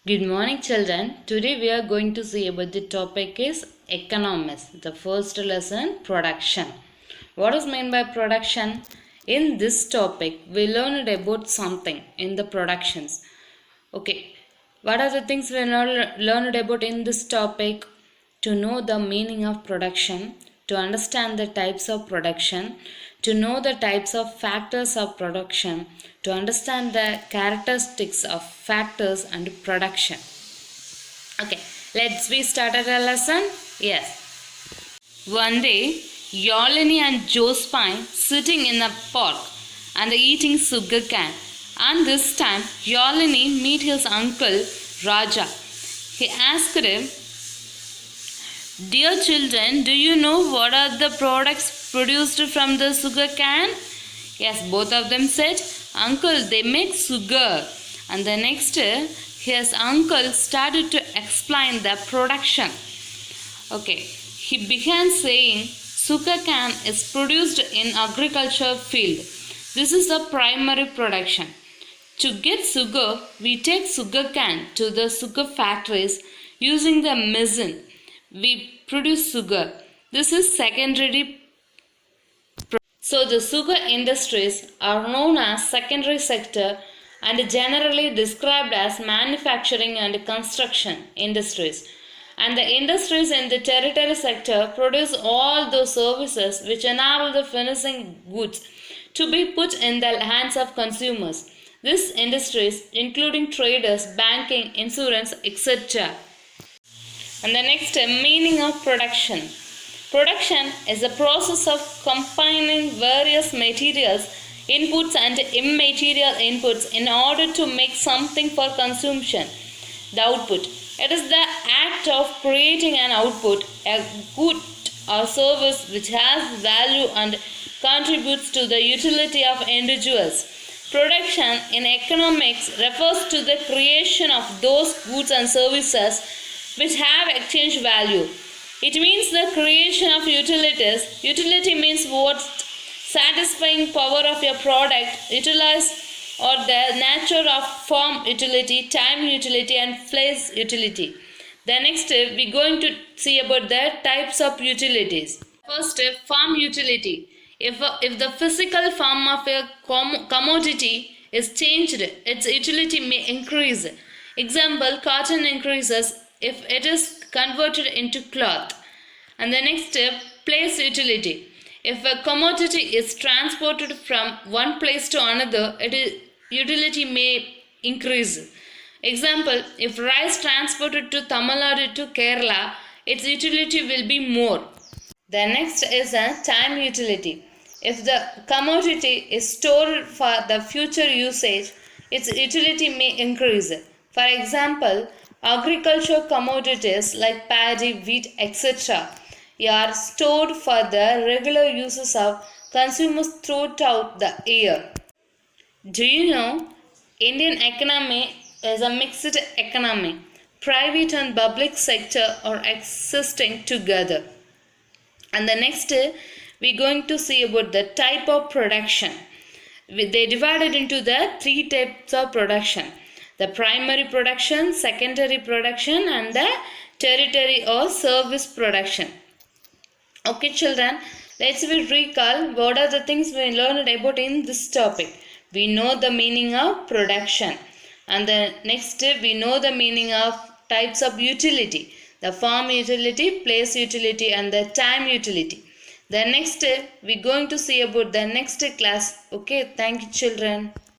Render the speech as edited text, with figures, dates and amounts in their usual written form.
Good morning, children. Today we are going to see about the topic is economics. The first lesson, production. What is meant by production? In this topic, we learned about something in the productions. Okay, what are the things we learned about in this topic? To know the meaning of production, to understand the types of production, to know the types of factors of production, to understand the characteristics of factors and production. Okay, let's be started a lesson. Yes. One day, Yolini and Josephine sitting in a park and eating sugar cane. And this time, Yolini meet his uncle Raja. He asked him, "Dear children, do you know what are the products produced from the sugar cane?" Yes, both of them said, "Uncle, they make sugar." And the next, his uncle started to explain the production. Okay, he began saying, "Sugar cane is produced in agriculture field. This is the primary production. To get sugar, we take sugar cane to the sugar factories using the machine. We produce sugar. This is secondary. So the sugar industries are known as secondary sector and generally described as manufacturing and construction industries. And the industries in the tertiary sector produce all those services which enable the finishing goods to be put in the hands of consumers. These industries including traders, banking, insurance, etc. And the next, meaning of production. Production is the process of combining various materials, inputs and immaterial inputs in order to make something for consumption. The output. It is the act of creating an output, a good or service which has value and contributes to the utility of individuals. Production in economics refers to the creation of those goods and services which have exchange value. It means the creation of utilities. Utility means what satisfying power of your product, utilize or the nature of form utility, time utility and place utility. The next we're going to see about the types of utilities. First, form utility. If the physical form of a commodity is changed, its utility may increase. Example, cotton increases if it is converted into cloth. And the next step, place utility. If a commodity is transported from one place to another, its utility may increase. Example, if rice transported to Tamil Nadu to Kerala, its utility will be more. The next is a time utility. If the commodity is stored for the future usage, its utility may increase. For example, agricultural commodities like paddy, wheat, etc. are stored for the regular uses of consumers throughout the year. Do you know Indian economy is a mixed economy? Private and public sector are existing together. And the next we're going to see about the type of production. They divided into the three types of production: the primary production, secondary production and the tertiary or service production. Okay children, let's recall what are the things we learned about in this topic. We know the meaning of production, and the next we know the meaning of types of utility: the form utility, place utility and the time utility. The next we're going to see about the next class. Okay, thank you children.